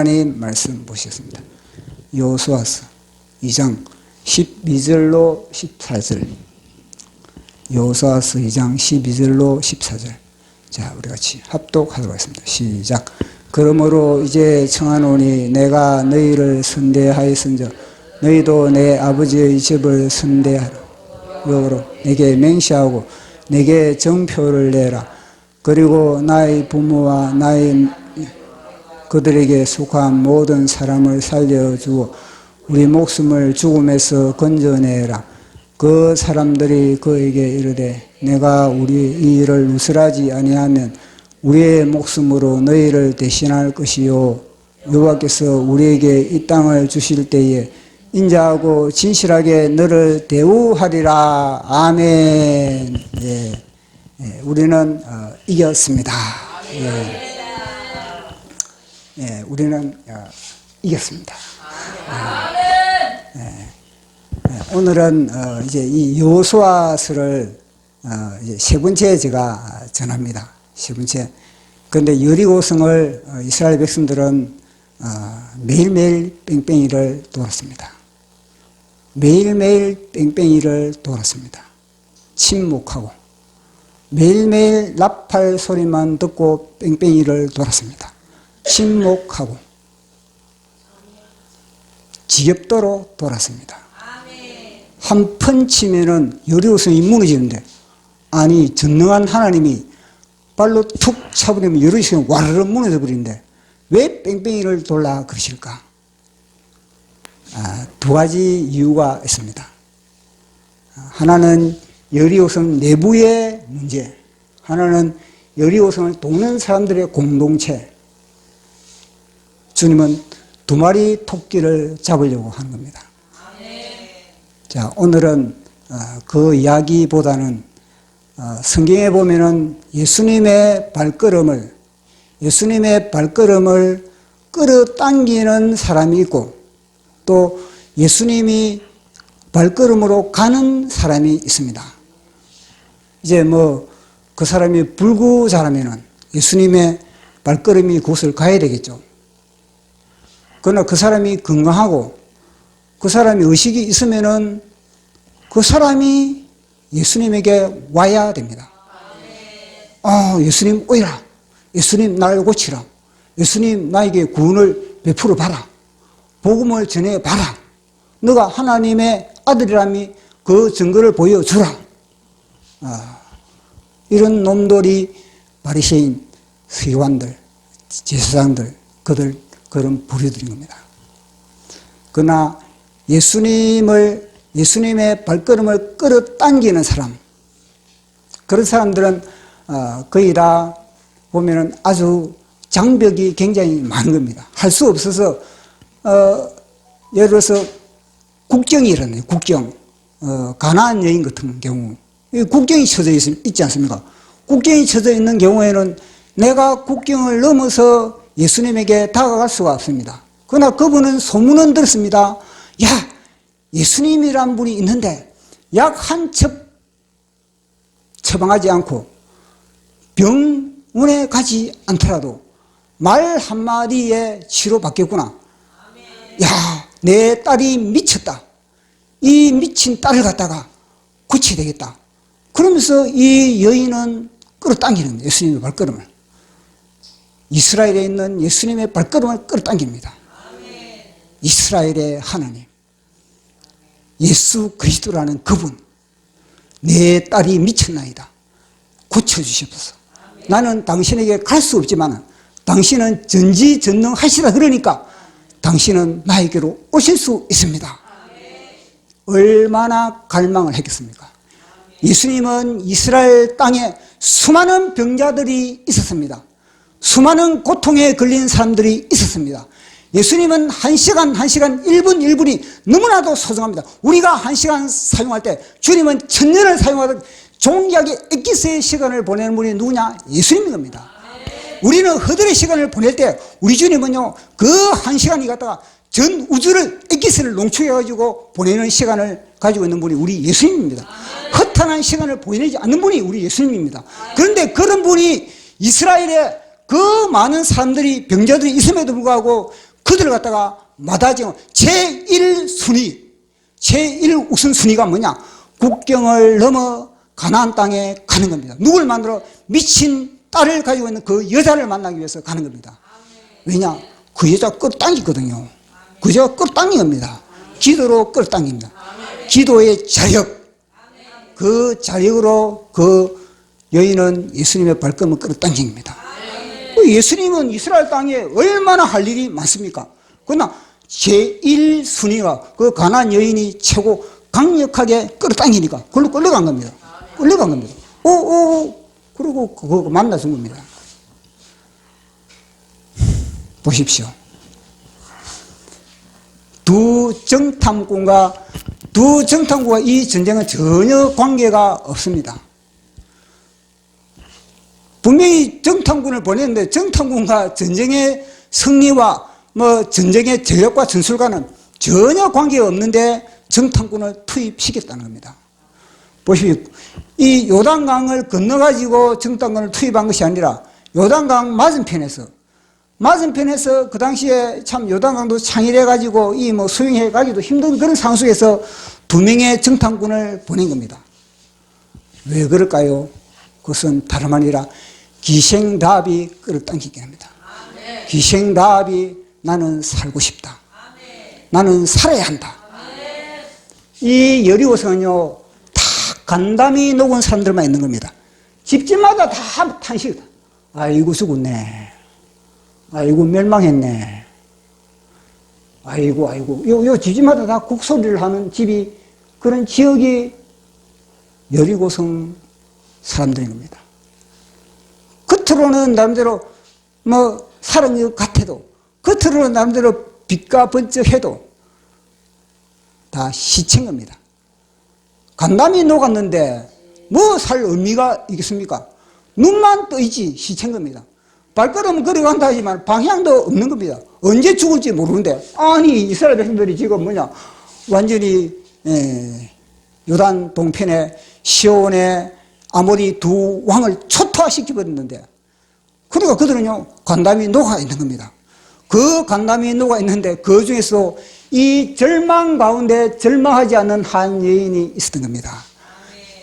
하나님 말씀 보시겠습니다. 여호수아서 2장 12절로 14절. 여호수아서 2장 12절로 14절. 자, 우리 같이 합독하도록 하겠습니다. 시작. 그러므로 이제 청하노니 내가 너희를 선대하였은즉 너희도 내 아버지의 집을 선대하라. 역으로 내게 맹세하고 내게 정표를 내라. 그리고 나의 부모와 나의 그들에게 속한 모든 사람을 살려주고 우리 목숨을 죽음에서 건져내라. 그 사람들이 그에게 이르되 내가 우리 이 일을 누설하지 아니하면 우리의 목숨으로 너희를 대신할 것이요 여호와께서 우리에게 이 땅을 주실 때에 인자하고 진실하게 너를 대우하리라. 아멘. 예. 예. 우리는 이겼습니다. 예. 예, 우리는 이겼습니다. 오늘은 이제 이 여호수아서를 이제 세 번째 제가 전합니다. 세 번째. 그런데 여리고성을 이스라엘 백성들은 매일매일 뺑뺑이를 돌았습니다. 매일매일 뺑뺑이를 돌았습니다. 침묵하고 매일매일 나팔 소리만 듣고 뺑뺑이를 돌았습니다. 침묵하고 지겹도록 돌았습니다. 한 번 치면은 여리고성이 무너지는데, 아니 전능한 하나님이 발로 툭 차버리면 여리고성이 와르르 무너져 버리는데 왜 뺑뺑이를 돌라 그러실까? 두 가지 이유가 있습니다. 하나는 여리고성 내부의 문제, 하나는 여리고성을 돕는 사람들의 공동체. 주님은 두 마리 토끼를 잡으려고 하는 겁니다. 자, 오늘은 그 이야기보다는 성경에 보면은 예수님의 발걸음을 끌어당기는 사람이 있고 또 예수님이 발걸음으로 가는 사람이 있습니다. 이제 그 사람이 불구자라면은 예수님의 발걸음이 그곳을 가야 되겠죠. 그러나 그 사람이 건강하고 그 사람이 의식이 있으면은 그 사람이 예수님에게 와야 됩니다. 예수님 오이라. 예수님 나를 고치라. 예수님 나에게 구원을 베풀어 봐라. 복음을 전해 봐라. 너가 하나님의 아들이라면 그 증거를 보여주라. 이런 놈들이 바리새인, 서기관들, 제사장들, 그런 부류들인 겁니다. 그러나 예수님의 발걸음을 끌어당기는 사람, 그런 사람들은 거의 다 보면은 아주 장벽이 굉장히 많은 겁니다. 할 수 없어서 예를 들어서 국경이 일어나요. 국경. 가나안 여인 같은 경우 국경이 쳐져 있지 않습니까? 국경이 쳐져 있는 경우에는 내가 국경을 넘어서 예수님에게 다가갈 수가 없습니다. 그러나 그분은 소문은 들었습니다. 야, 예수님이란 분이 있는데 약 한 첩 처방하지 않고 병원에 가지 않더라도 말 한마디에 치료받겠구나. 야, 내 딸이 미쳤다. 이 미친 딸을 갖다가 고쳐야 되겠다. 그러면서 이 여인은 끌어당기는 거예요. 예수님의 발걸음을. 이스라엘에 있는 예수님의 발걸음을 끌어당깁니다. 이스라엘의 하나님, 예수 그리스도라는 그분, 내 딸이 미쳤나이다. 고쳐주시옵소서. 나는 당신에게 갈 수 없지만 당신은 전지전능하시다. 그러니까 당신은 나에게로 오실 수 있습니다. 얼마나 갈망을 했겠습니까? 예수님은 이스라엘 땅에 수많은 병자들이 있었습니다. 수많은 고통에 걸린 사람들이 있었습니다. 예수님은 1시간 1분이 너무나도 소중합니다. 우리가 1시간 사용할 때 주님은 1000년을 사용하듯 종기하게 엑기스의 시간을 보내는 분이 누구냐? 예수님인 겁니다. 우리는 허들의 시간을 보낼 때 우리 주님은요, 그 1시간이 갖다가 전 우주를 엑기스를 농축해가지고 보내는 시간을 가지고 있는 분이 우리 예수님입니다. 허탄한 시간을 보내지 않는 분이 우리 예수님입니다. 그런데 그런 분이 이스라엘에 그 많은 사람들이 병자들이 있음에도 불구하고 그들을 갖다가 마다지고 제1순위, 제1우선순위가 뭐냐? 국경을 넘어 가나안 땅에 가는 겁니다. 누굴 만들어? 미친 딸을 가지고 있는 그 여자를 만나기 위해서 가는 겁니다. 왜냐? 그 여자 끌어당기거든요. 그 여자가 끌어당깁니다. 기도로 끌어당깁니다. 기도의 자력, 그 자력으로 그 여인은 예수님의 발걸음을 끌어당깁니다. 예수님은 이스라엘 땅에 얼마나 할 일이 많습니까? 그러나 제1순위가 그 가나안 여인이 최고 강력하게 끌어당기니까 그걸로 끌려간 겁니다. 끌려간 겁니다. 그리고 그거 만나준 겁니다. 보십시오. 두 정탐꾼과 이 전쟁은 전혀 관계가 없습니다. 분명히 정탐꾼을 보냈는데 정탐꾼과 전쟁의 승리와 전쟁의 전력과 전술과는 전혀 관계가 없는데 정탐꾼을 투입시켰다는 겁니다. 보십시오. 이 요단강을 건너가지고 정탐꾼을 투입한 것이 아니라 요단강 맞은편에서 그 당시에 참 요단강도 창일해가지고 수영해가기도 힘든 그런 상황 속에서 2명의 정탐꾼을 보낸 겁니다. 왜 그럴까요? 그것은 다름 아니라 기생다합이 끌어당기게 합니다. 기생다합이 나는 살고 싶다. 나는 살아야 한다. 이 여리고성은요, 다 간담이 녹은 사람들만 있는 겁니다. 집집마다 다 탄식이다. 아이고 죽었네. 아이고 멸망했네. 아이고 요 집집마다 다 곡소리를 하는 집이, 그런 지역이 여리고성 사람들인 겁니다. 겉으로는 나름대로 사는 것 같아도, 겉으로는 나름대로 빛과 번쩍해도 다 시체인 겁니다. 간담이 녹았는데 살 의미가 있겠습니까? 눈만 떠있지 시체인 겁니다. 발걸음은 걸어간다 하지만 방향도 없는 겁니다. 언제 죽을지 모르는데, 아니 이스라엘 백성들이 지금 완전히 요단 동편에 시온에 아모리 두 왕을 초토화시켜버렸는데, 그러니까 그들은요 간담이 녹아 있는 겁니다. 그 간담이 녹아 있는데 그 중에서 이 절망 가운데 절망하지 않는 한 여인이 있었던 겁니다.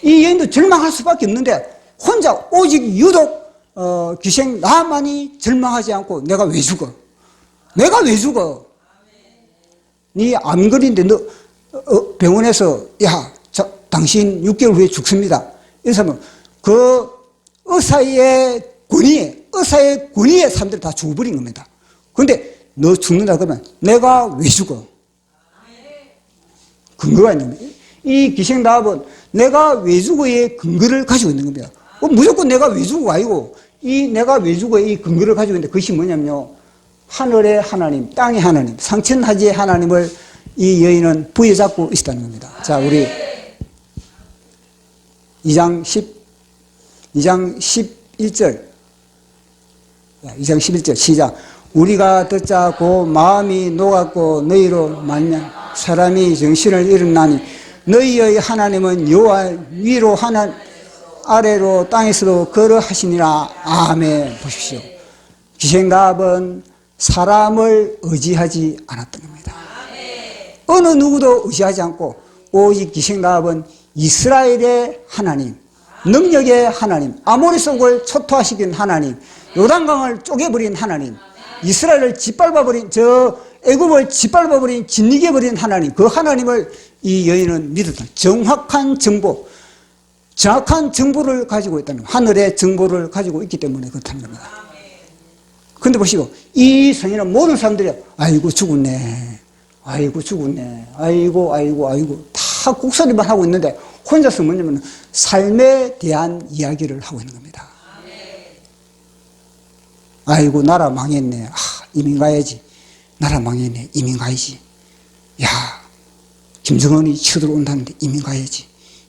이 여인도 절망할 수밖에 없는데 혼자 오직 유독 기생 나만이 절망하지 않고 내가 왜 죽어? 내가 왜 죽어? 네 암거리인데 너 병원에서 당신 6개월 후에 죽습니다. 이래서 그 의사의 권위에 사람들이 다 죽어버린 겁니다. 그런데 너 죽는다 그러면 내가 왜 죽어? 근거가 있는 겁니다. 이 기생다합은 내가 왜 죽어의 근거를 가지고 있는 겁니다. 무조건 내가 왜 죽어가 아니고 이 내가 왜 죽어의 이 근거를 가지고 있는데 그것이 뭐냐면요, 하늘의 하나님, 땅의 하나님, 상천하지의 하나님을 이 여인은 부여잡고 있었다는 겁니다. 자, 우리 2장 11절 시작. 우리가 듣자 고 마음이 녹았고 너희로 말미암아 사람이 정신을 잃었나니 너희의 하나님은 여호와 위로 하나 아래로 땅에서도 걸어하시니라. 아멘. 보십시오. 기생다합은 사람을 의지하지 않았던 겁니다. 어느 누구도 의지하지 않고 오직 기생다합은 이스라엘의 하나님, 능력의 하나님, 아모리 속을 초토화시킨 하나님, 요단강을 쪼개버린 하나님, 이스라엘을 짓밟아버린 애굽을 짓밟아버린 짓이겨버린 하나님, 그 하나님을 이 여인은 믿었다. 정확한 정보를 가지고 있다는 겁니다. 하늘의 정보를 가지고 있기 때문에 그렇다는 겁니다. 그런데 보시고 이 성인은 모든 사람들이 아이고 죽었네, 아이고 죽었네, 아이고 다 곡소리만 하고 있는데 혼자서 뭐냐면 삶에 대한 이야기를 하고 있는 겁니다. 아이고 나라 망했네, 이민 가야지. 나라 망했네, 이민 가야지. 야, 김정은이 쳐들어온다는데 이민 가야지.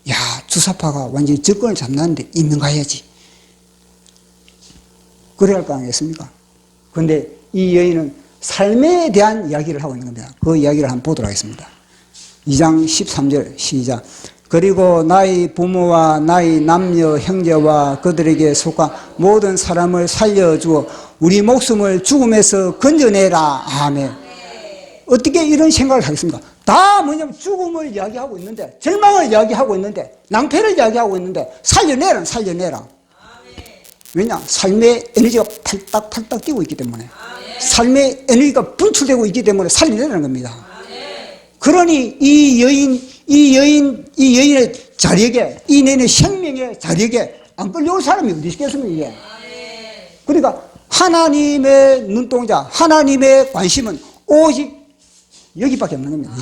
야, 주사파가 완전히 정권을 잡는데 이민 가야지. 그래야 할 거 아니겠습니까? 그런데 이 여인은 삶에 대한 이야기를 하고 있는 겁니다. 그 이야기를 한번 보도록 하겠습니다. 2장 13절 시작. 그리고 나의 부모와 나의 남녀 형제와 그들에게 속한 모든 사람을 살려주어 우리 목숨을 죽음에서 건져내라. 아멘. 어떻게 이런 생각을 하겠습니까? 다 뭐냐면 죽음을 이야기하고 있는데, 절망을 이야기하고 있는데, 낭패를 이야기하고 있는데, 살려내라, 살려내라. 왜냐? 삶의 에너지가 팔딱팔딱 뛰고 있기 때문에, 삶의 에너지가 분출되고 있기 때문에 살려내라는 겁니다. 그러니 이 여인의 자력에, 이 내의 생명의 자력에 안 끌려올 사람이 어디 있겠습니까, 이게? 그러니까 하나님의 눈동자, 하나님의 관심은 오직 여기밖에 없는 겁니다.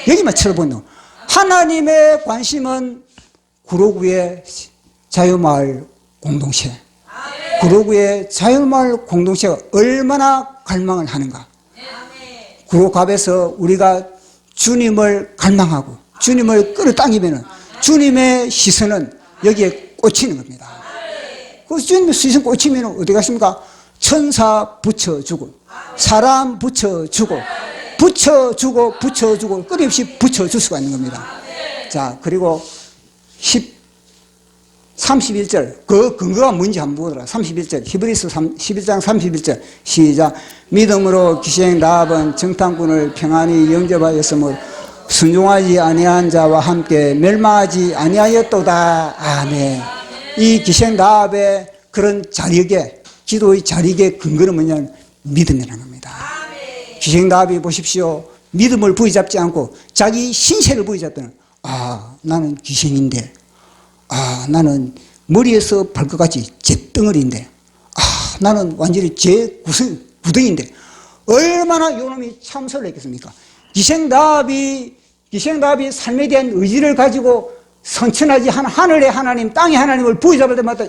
여기만 쳐다보는 거. 하나님의 관심은 구로구의 자유마을 공동체. 구로구의 자유마을 공동체가 얼마나 갈망을 하는가. 구로갑에서 우리가 주님을 갈망하고 주님을 끌어당기면 주님의 시선은 여기에 꽂히는 겁니다. 그래서 주님의 시선 꽂히면 어디 가십니까? 천사 붙여주고, 사람 붙여주고, 붙여주고, 끊임없이 붙여줄 수가 있는 겁니다. 자, 그리고 31절, 그 근거가 뭔지 한번 보더라. 31절, 히브리서 11장 31절, 시작. 믿음으로 기생 라합은 정탐꾼을 평안히 영접하였으므로 순종하지 아니한 자와 함께 멸망하지 아니하였도다. 아멘. 이 기생 라합의 그런 자력에, 기도의 자력의 근거는 뭐냐면 믿음이라는 겁니다. 기생 라합이 보십시오. 믿음을 부여잡지 않고 자기 신세를 부여잡더니, 아, 나는 기생인데, 아, 나는 머리에서 발끝까지 잿덩어리인데, 아, 나는 완전히 구덩인데, 얼마나 요놈이 참선을 했겠습니까? 기생 라합이 삶에 대한 의지를 가지고 성천하지 하늘의 하나님, 땅의 하나님을 부여잡을 때마다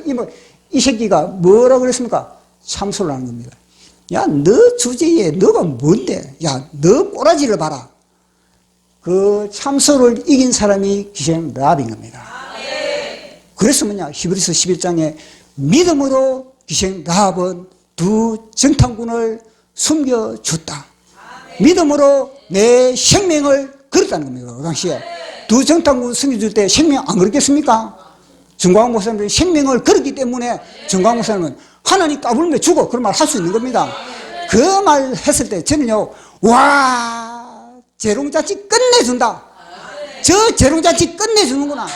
이 새끼가 뭐라고 그랬습니까? 참소를 하는 겁니다. 야, 너 주제에 너가 뭔데? 야, 너 꼬라지를 봐라. 그 참소를 이긴 사람이 기생 라합인 겁니다. 그래서 뭐냐? 히브리서 11장에 믿음으로 기생 라합은 두 정탐꾼을 숨겨줬다. 믿음으로 내 생명을 걸었다는 겁니다. 그 당시에 두 정탐꾼을 숨겨줄 때 생명 안 걸었겠습니까? 정광훈 목사님은 생명을 걸었기 때문에 정광훈 목사님은 하나님 까불며 죽어, 그런 말 할 수 있는 겁니다. 그 말 했을 때 저는요, 와, 재롱자치 끝내준다. 저 재롱자치 끝내주는구나.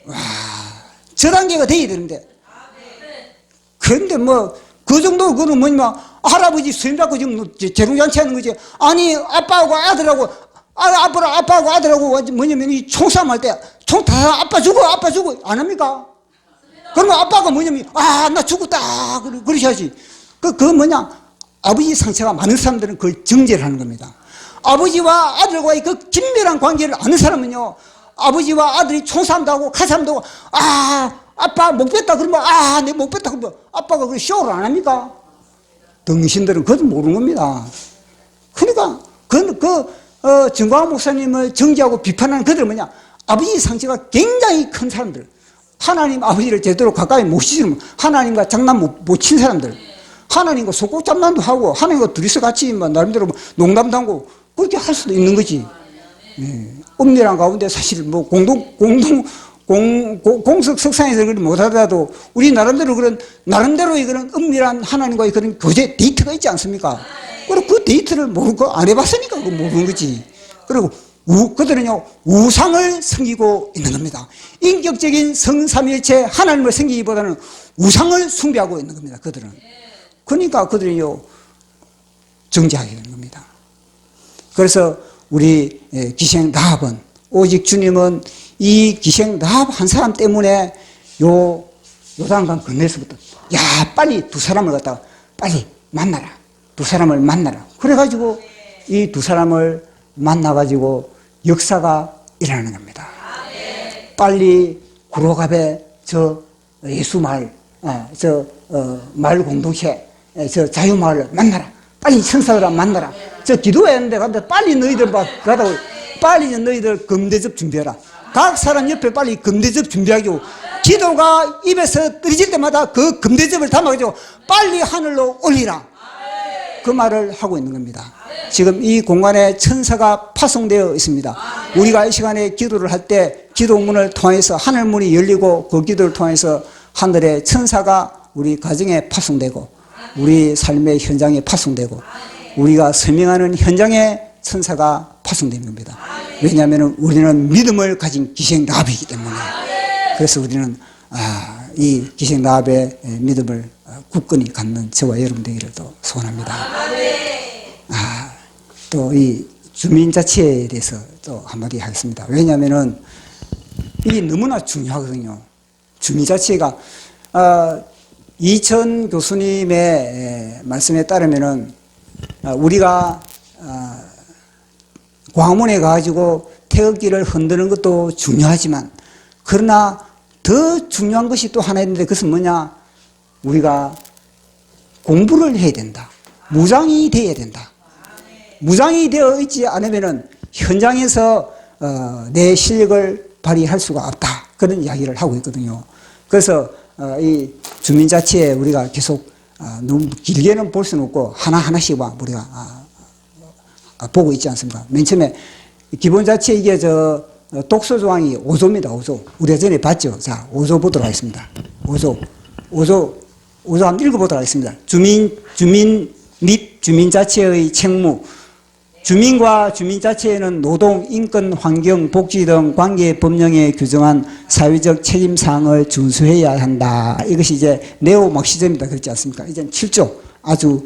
와, 저 단계가 돼야 되는데. 그런데 뭐, 그 정도, 그는 뭐냐면, 할아버지 수임 잡고 지금 재롱잔치 하는 거지. 아니, 아빠하고 아들하고, 아빠하고 아들하고 뭐냐면, 이 총싸움 할 때, 총 다 아빠 죽어, 안 합니까? 그러면 아빠가 뭐냐면, 아, 나 죽었다. 그러셔야지. 그 뭐냐, 아버지 상처가 많은 사람들은 그걸 정죄를 하는 겁니다. 아버지와 아들과의 그 긴밀한 관계를 아는 사람은요, 아버지와 아들이 총싸움도 하고 칼싸움도 하고, 아, 아빠 못 뺐다 그러면, 아, 내 못 뺐다 그러면 아빠가 그 쇼를 안 합니까? 당신들은 그것도 모르는 겁니다. 그러니까 정광훈 목사님을 정죄하고 비판하는 그들은 뭐냐, 아버지 상처가 굉장히 큰 사람들, 하나님 아버지를 제대로 가까이 모시지는, 하나님과 장난 못 친 사람들, 하나님과 속국잡난도 하고 하나님과 둘이서 같이 나름대로 농담도 하고 그렇게 할 수도 있는 거지. 은밀한 가운데 사실 뭐 공석 석상에서 못하더라도 우리 나름대로 나름대로의 그런 은밀한 하나님과의 그런 교제 데이트가 있지 않습니까? 그리고 그 데이트를 모르고 안 해봤으니까 그거 모르는 거지. 그리고 그들은요, 우상을 섬기고 있는 겁니다. 인격적인 성삼일체 하나님을 섬기기보다는 우상을 숭배하고 있는 겁니다. 그들은. 그러니까 그들은요, 정죄하게 되는 겁니다. 그래서 우리 기생 라합은, 오직 주님은 이 기생 라합 한 사람 때문에 요단강 건너에서부터, 야, 빨리 두 사람을 갖다가 빨리 만나라. 두 사람을 만나라. 그래가지고 이 두 사람을 만나가지고 역사가 일어나는 겁니다. 빨리 구로갑에 저 예수 마을, 마을 공동체, 저 자유마을을 만나라. 빨리 천사들아 만나라. 저 기도했는데 간다. 빨리 너희들 가다고, 빨리 너희들 금대접 준비해라. 각 사람 옆에 빨리 금대접 준비하고, 기도가 입에서 떨어질 때마다 그 금대접을 담아가지고 빨리 하늘로 올리라. 그 말을 하고 있는 겁니다. 지금 이 공간에 천사가 파송되어 있습니다. 우리가 이 시간에 기도를 할 때 기도문을 통해서 하늘문이 열리고 그 기도를 통해서 하늘의 천사가 우리 가정에 파송되고 우리 삶의 현장에 파송되고 우리가 설명하는 현장에 천사가 파송된 겁니다. 왜냐하면 우리는 믿음을 가진 기생 라합이기 때문에. 그래서 우리는 이 기생 라합의 믿음을 굳건히 갖는 저와 여러분 되기를 또 소원합니다. 또 이 주민자치에 대해서 또 한마디 하겠습니다. 왜냐하면 이게 너무나 중요하거든요. 주민자치가 이천 교수님의 말씀에 따르면은 우리가 광화문에 가가지고 태극기를 흔드는 것도 중요하지만 그러나 더 중요한 것이 또 하나 있는데 그것은 뭐냐? 우리가 공부를 해야 된다. 무장이 되어야 된다. 무장이 되어 있지 않으면은 현장에서 내 실력을 발휘할 수가 없다. 그런 이야기를 하고 있거든요. 그래서 이 주민자치에 우리가 계속 너무 길게는 볼 수는 없고 하나하나씩 우리가 보고 있지 않습니까? 맨 처음에 기본자치 이게 독소조항이 5조입니다. 5조. 우리가 전에 봤죠. 자, 5조 보도록 하겠습니다. 5조 한번 읽어보도록 하겠습니다. 주민 및 주민자치의 책무. 주민과 주민자치에는 노동, 인권, 환경, 복지 등 관계 법령에 규정한 사회적 책임사항을 준수해야 한다. 이것이 이제 네오 막시즘입니다. 그렇지 않습니까? 이제 7조. 아주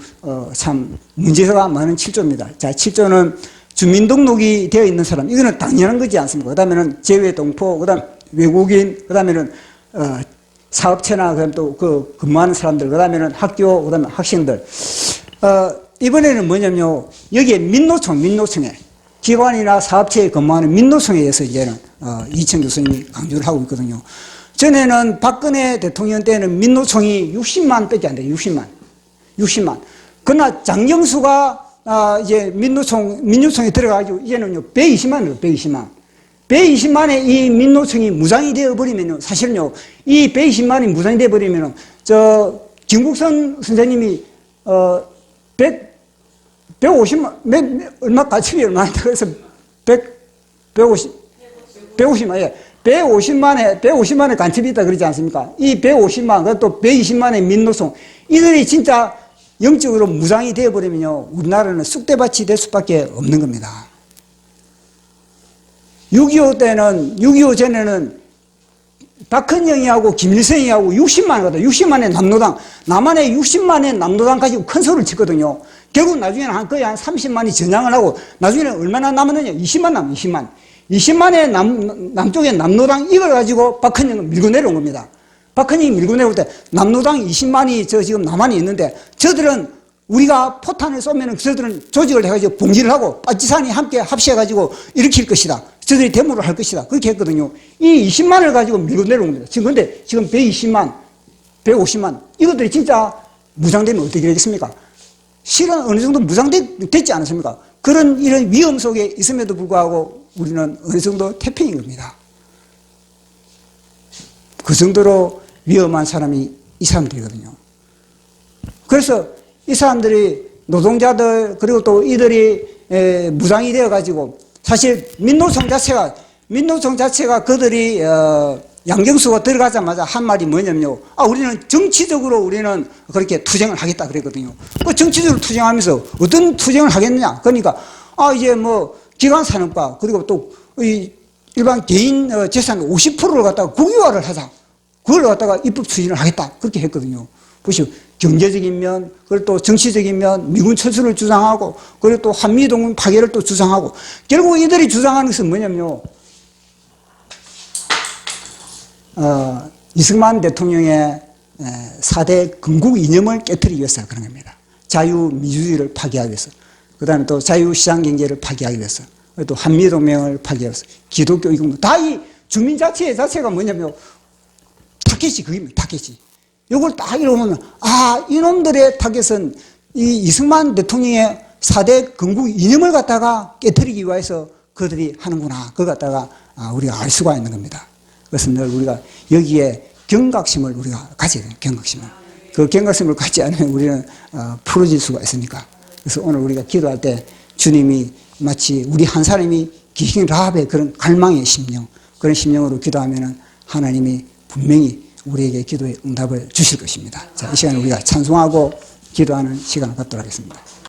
참 문제가 많은 7조입니다. 자, 7조는 주민등록이 되어 있는 사람. 이거는 당연한 거지 않습니까? 그 다음에는 재외동포, 그 다음 외국인, 그 다음에는 사업체나 그다음 또 그 근무하는 사람들, 그 다음에는 학교, 그 다음에 학생들. 이번에는 뭐냐면요. 여기에 민노총에 기관이나 사업체에 근무하는 민노총에 의해서 이제는 이천 교수님이 강조를 하고 있거든요. 전에는 박근혜 대통령 때는 민노총이 60만 밖에 안 돼요. 60만. 그러나 장경수가 이제 민노총에 들어가가지고 이제는요 120만이에요. 120만에 이 민노총이 무장이 되어버리면요. 사실은요 이 120만이 무장이 되어버리면은 김국선 선생님이 150만, 얼마, 가치비 얼마나 있다. 그래서 150만, 예. 150만에 간첩이 있다 그러지 않습니까? 이 150만, 그것도 120만의 민노총. 이들이 진짜 영적으로 무장이 되어버리면요. 우리나라는 쑥대밭이 될 수밖에 없는 겁니다. 6.25 전에는 박헌영이하고 김일성이하고 60만이거든. 60만의 남노당. 남한에 60만의 남노당 가지고 큰 소리를 쳤거든요. 결국 나중에는 거의 한 30만이 전향을 하고 나중에는 얼마나 남았느냐? 20만 남은 20만. 20만의 남쪽의 남노당 이걸 가지고 박헌영은 밀고 내려온 겁니다. 박헌영이 밀고 내려올 때 남노당 20만이 지금 남한에 있는데 저들은 우리가 포탄을 쏘면은 저들은 조직을 해가지고 봉기를 하고 빠지산이 함께 합시해가지고 일으킬 것이다. 저들이 데모를 할 것이다. 그렇게 했거든요. 이 20만을 가지고 밀고 내려온 겁니다. 근데 지금 120만, 150만 이것들이 진짜 무장되면 어떻게 되겠습니까? 실은 어느 정도 무장됐지 않았습니까? 이런 위험 속에 있음에도 불구하고 우리는 어느 정도 태평인 겁니다. 그 정도로 위험한 사람이 이 사람들이거든요. 그래서 이 사람들이 노동자들 그리고 또 이들이 무장이 되어가지고 사실 민노총 자체가 그들이 양경수가 들어가자마자 한 말이 뭐냐면요. 우리는 정치적으로 우리는 그렇게 투쟁을 하겠다 그랬거든요. 그 정치적으로 투쟁하면서 어떤 투쟁을 하겠느냐. 그러니까 이제 뭐 기관산업과 그리고 또 일반 개인 재산의 50%를 갖다가 국유화를 하자. 그걸 갖다가 입법 추진을 하겠다. 그렇게 했거든요. 보시오. 경제적인 면, 그리고 또 정치적인 면, 미군 철수를 주장하고, 그리고 또 한미동맹 파괴를 또 주장하고, 결국 이들이 주장하는 것은 뭐냐면요. 이승만 대통령의 4대 건국 이념을 깨트리기 위해서 그런 겁니다. 자유민주주의를 파괴하기 위해서, 그 다음에 또 자유시장경제를 파괴하기 위해서, 또 한미동맹을 파괴하기 위해서, 기독교 이공도 다 이 주민자치 자체가 뭐냐면 타켓이 그겁니다. 타켓이. 이걸 딱 이러면 이놈들의 타겟은 이 이승만 대통령의 4대 건국 이념을 갖다가 깨트리기 위해서 그들이 하는구나. 그걸 갖다가 우리가 알 수가 있는 겁니다. 그래서 늘 우리가 여기에 경각심을 우리가 가져야 돼요. 경각심을. 그 경각심을 갖지 않으면 우리는 풀어질 수가 있으니까. 그래서 오늘 우리가 기도할 때 주님이 마치 우리 한 사람이 기생 라합의 그런 갈망의 심령, 그런 심령으로 기도하면은 하나님이 분명히 우리에게 기도의 응답을 주실 것입니다. 자, 이 시간에 우리가 찬송하고 기도하는 시간을 갖도록 하겠습니다.